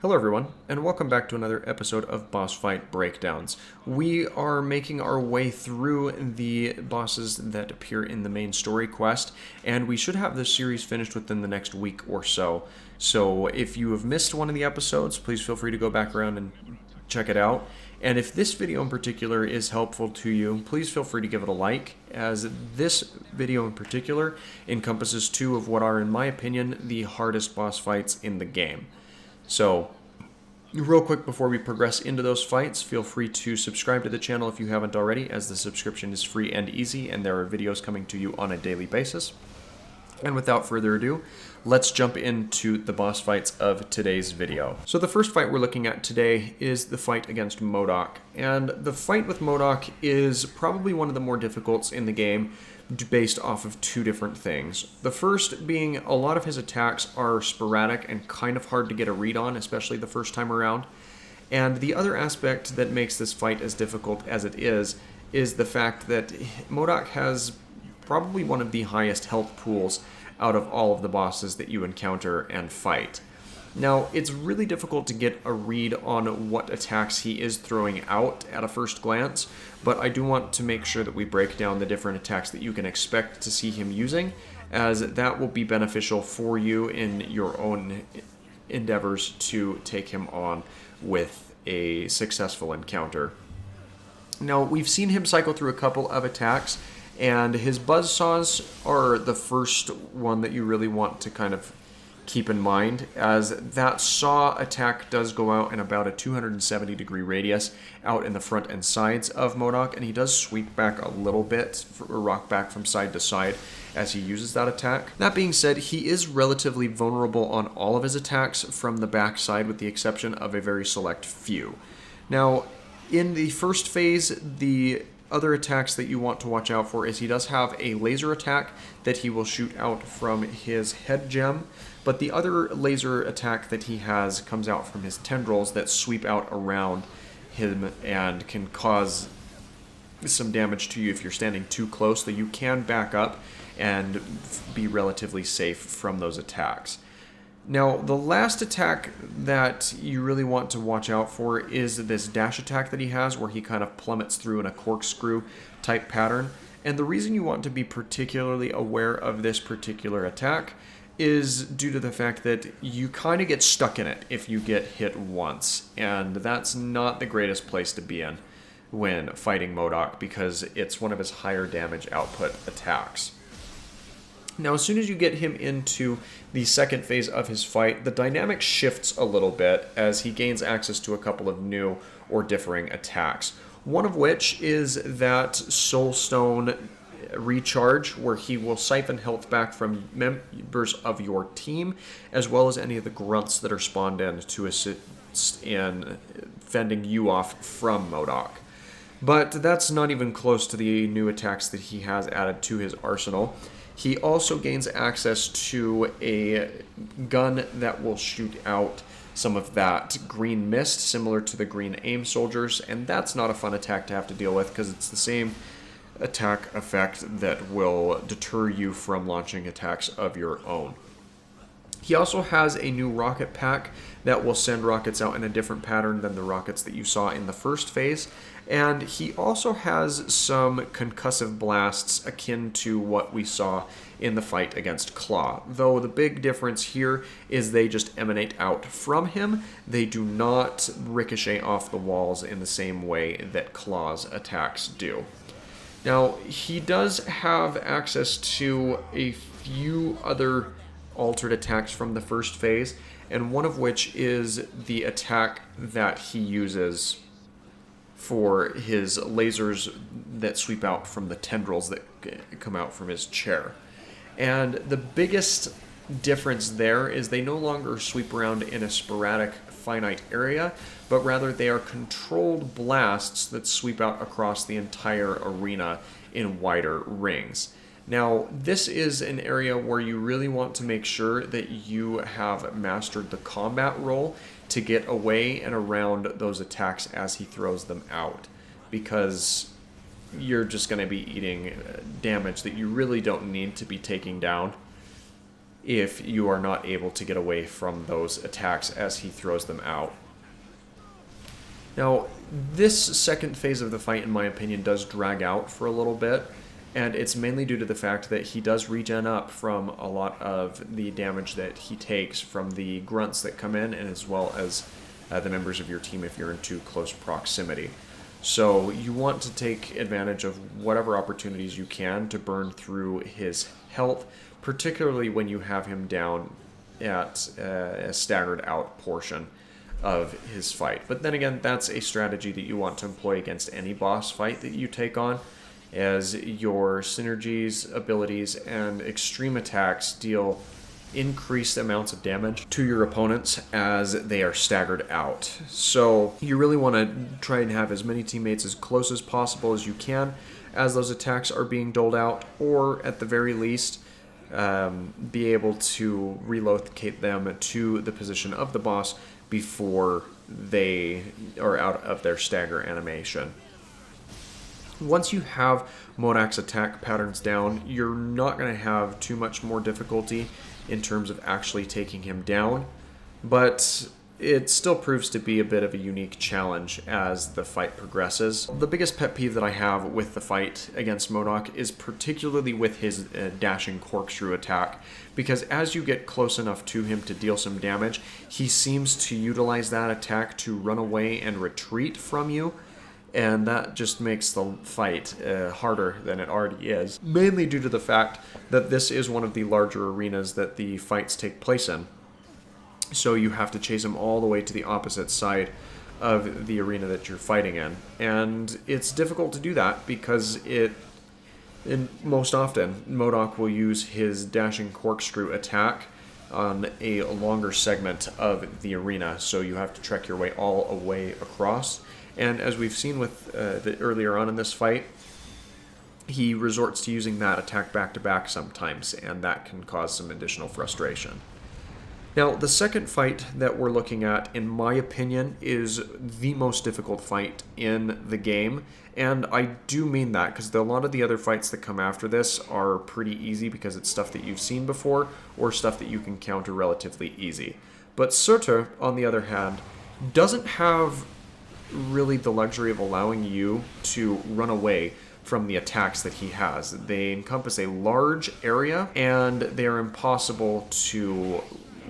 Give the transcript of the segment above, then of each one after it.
Hello everyone, and welcome back to another episode of Boss Fight Breakdowns. We are making our way through the bosses that appear in the main story quest, and we should have this series finished within the next week or so. So if you have missed one of the episodes, please feel free to go back around and check it out. And if this video in particular is helpful to you, please feel free to give it a like, as this video in particular encompasses two of what are, in my opinion, the hardest boss fights in the game. So, real quick before we progress into those fights, feel free to subscribe to the channel if you haven't already, as the subscription is free and easy, and there are videos coming to you on a daily basis. And without further ado, let's jump into the boss fights of today's video. So the first fight we're looking at today is the fight against M.O.D.O.K. And the fight with M.O.D.O.K is probably one of the more difficult in the game, based off of two different things. The first being a lot of his attacks are sporadic and kind of hard to get a read on, especially the first time around. And the other aspect that makes this fight as difficult as it is the fact that M.O.D.O.K has probably one of the highest health pools out of all of the bosses that you encounter and fight. Now, it's really difficult to get a read on what attacks he is throwing out at a first glance, but I do want to make sure that we break down the different attacks that you can expect to see him using, as that will be beneficial for you in your own endeavors to take him on with a successful encounter. Now, we've seen him cycle through a couple of attacks, and his buzzsaws are the first one that you really want to kind of keep in mind, as that saw attack does go out in about a 270 degree radius out in the front and sides of M.O.D.O.K, and he does sweep back a little bit, or rock back from side to side as he uses that attack. That being said, he is relatively vulnerable on all of his attacks from the back side, with the exception of a very select few. Now, in the first phase, the other attacks that you want to watch out for is he does have a laser attack that he will shoot out from his head gem, but the other laser attack that he has comes out from his tendrils that sweep out around him and can cause some damage to you if you're standing too close, though you can back up and be relatively safe from those attacks. Now, the last attack that you really want to watch out for is this dash attack that he has, where he kind of plummets through in a corkscrew type pattern. And the reason you want to be particularly aware of this particular attack is due to the fact that you kind of get stuck in it if you get hit once. And that's not the greatest place to be in when fighting M.O.D.O.K, because it's one of his higher damage output attacks. Now, as soon as you get him into the second phase of his fight, the dynamic shifts a little bit as he gains access to a couple of new or differing attacks. One of which is that Soulstone recharge, where he will siphon health back from members of your team, as well as any of the grunts that are spawned in to assist in fending you off from M.O.D.O.K. But that's not even close to the new attacks that he has added to his arsenal. He also gains access to a gun that will shoot out some of that green mist, similar to the green aim soldiers, and that's not a fun attack to have to deal with, because it's the same attack effect that will deter you from launching attacks of your own. He also has a new rocket pack that will send rockets out in a different pattern than the rockets that you saw in the first phase. And he also has some concussive blasts akin to what we saw in the fight against Claw. Though the big difference here is they just emanate out from him. They do not ricochet off the walls in the same way that Claw's attacks do. Now, he does have access to a few other altered attacks from the first phase, and one of which is the attack that he uses for his lasers that sweep out from the tendrils that come out from his chair. And the biggest difference there is they no longer sweep around in a sporadic, finite area, but rather they are controlled blasts that sweep out across the entire arena in wider rings. Now, this is an area where you really want to make sure that you have mastered the combat role to get away and around those attacks as he throws them out, because you're just going to be eating damage that you really don't need to be taking down if you are not able to get away from those attacks as he throws them out. Now, this second phase of the fight, in my opinion, does drag out for a little bit, and it's mainly due to the fact that he does regen up from a lot of the damage that he takes from the grunts that come in, and as well as the members of your team if you're in too close proximity. So you want to take advantage of whatever opportunities you can to burn through his health, particularly when you have him down at a staggered out portion of his fight. But then again, that's a strategy that you want to employ against any boss fight that you take on, as your synergies, abilities, and extreme attacks deal increased amounts of damage to your opponents as they are staggered out. So you really want to try and have as many teammates as close as possible as you can as those attacks are being doled out, or at the very least be able to relocate them to the position of the boss before they are out of their stagger animation. Once you have M.O.D.O.K's attack patterns down, you're not going to have too much more difficulty in terms of actually taking him down, but it still proves to be a bit of a unique challenge as the fight progresses. The biggest pet peeve that I have with the fight against M.O.D.O.K is particularly with his dashing corkscrew attack, because as you get close enough to him to deal some damage, he seems to utilize that attack to run away and retreat from you, and that just makes the fight harder than it already is, mainly due to the fact that this is one of the larger arenas that the fights take place in. So you have to chase him all the way to the opposite side of the arena that you're fighting in. And it's difficult to do that because most often, M.O.D.O.K will use his dashing corkscrew attack on a longer segment of the arena, so you have to trek your way all the way across. And as we've seen with earlier on in this fight, he resorts to using that attack back-to-back sometimes, and that can cause some additional frustration. Now, the second fight that we're looking at, in my opinion, is the most difficult fight in the game, and I do mean that because a lot of the other fights that come after this are pretty easy because it's stuff that you've seen before or stuff that you can counter relatively easy. But Surtur, on the other hand, doesn't have really the luxury of allowing you to run away from the attacks that he has. They encompass a large area, and they are impossible to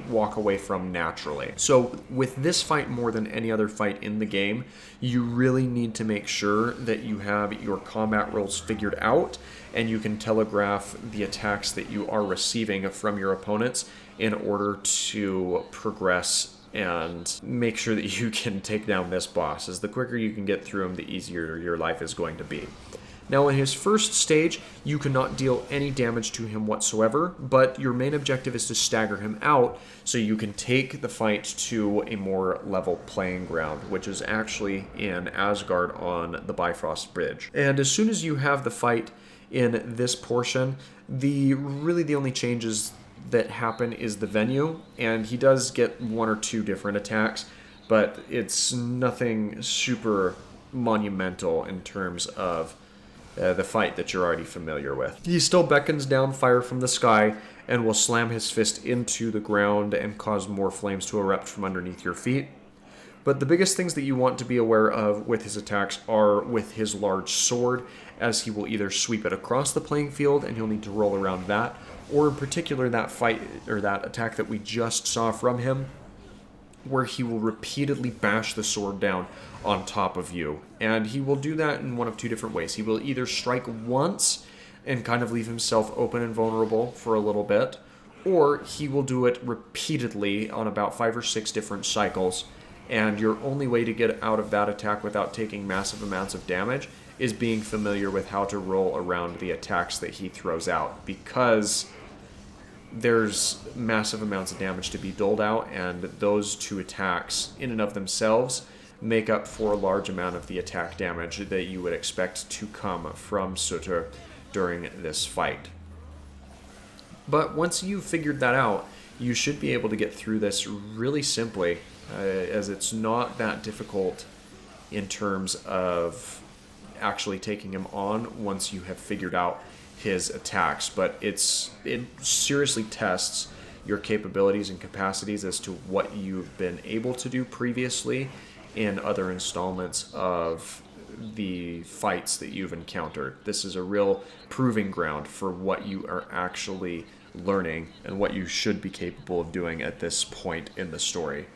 walk away from naturally. So with this fight more than any other fight in the game, you really need to make sure that you have your combat rules figured out and you can telegraph the attacks that you are receiving from your opponents in order to progress and make sure that you can take down this boss. As the quicker you can get through him, the easier your life is going to be. Now, in his first stage, you cannot deal any damage to him whatsoever, but your main objective is to stagger him out so you can take the fight to a more level playing ground, which is actually in Asgard on the Bifrost Bridge. And as soon as you have the fight in this portion, the only changes that happen is the venue, and he does get one or two different attacks, but it's nothing super monumental in terms of the fight that you're already familiar with. He still beckons down fire from the sky and will slam his fist into the ground and cause more flames to erupt from underneath your feet. But the biggest things that you want to be aware of with his attacks are with his large sword, as he will either sweep it across the playing field and you'll need to roll around that, or in particular that fight or that attack that we just saw from him, where he will repeatedly bash the sword down on top of you. And he will do that in one of two different ways. He will either strike once and kind of leave himself open and vulnerable for a little bit, or he will do it repeatedly on about 5 or 6 different cycles, and your only way to get out of that attack without taking massive amounts of damage is being familiar with how to roll around the attacks that he throws out, because there's massive amounts of damage to be doled out, and those two attacks in and of themselves make up for a large amount of the attack damage that you would expect to come from Surtur during this fight. But once you've figured that out, you should be able to get through this really simply, as it's not that difficult in terms of actually taking him on once you have figured out his attacks. But it seriously tests your capabilities and capacities as to what you've been able to do previously in other installments of the fights that you've encountered. This is a real proving ground for what you are actually learning and what you should be capable of doing at this point in the story.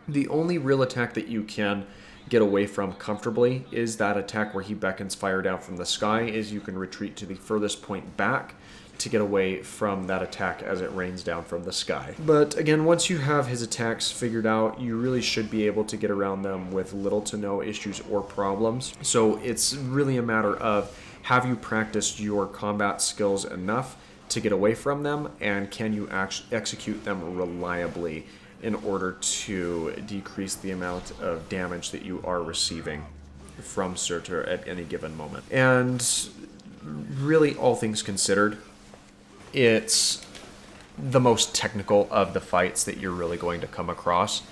The only real attack that you can get away from comfortably is that attack where he beckons fire down from the sky, is you can retreat to the furthest point back to get away from that attack as it rains down from the sky. But again, once you have his attacks figured out, you really should be able to get around them with little to no issues or problems. So it's really a matter of, have you practiced your combat skills enough to get away from them, and can you execute them reliably in order to decrease the amount of damage that you are receiving from Surtur at any given moment. And really, all things considered, it's the most technical of the fights that you're really going to come across.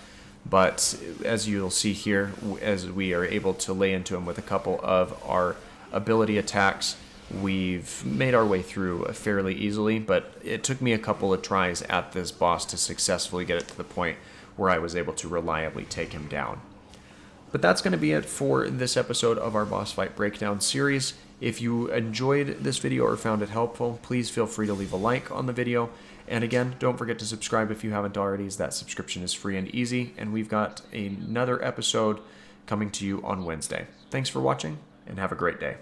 But as you'll see here, as we are able to lay into him with a couple of our ability attacks, we've made our way through fairly easily, but it took me a couple of tries at this boss to successfully get it to the point where I was able to reliably take him down. But that's going to be it for this episode of our boss fight breakdown series. If you enjoyed this video or found it helpful, please feel free to leave a like on the video. And again, don't forget to subscribe if you haven't already, as that subscription is free and easy. And we've got another episode coming to you on Wednesday. Thanks for watching, and have a great day.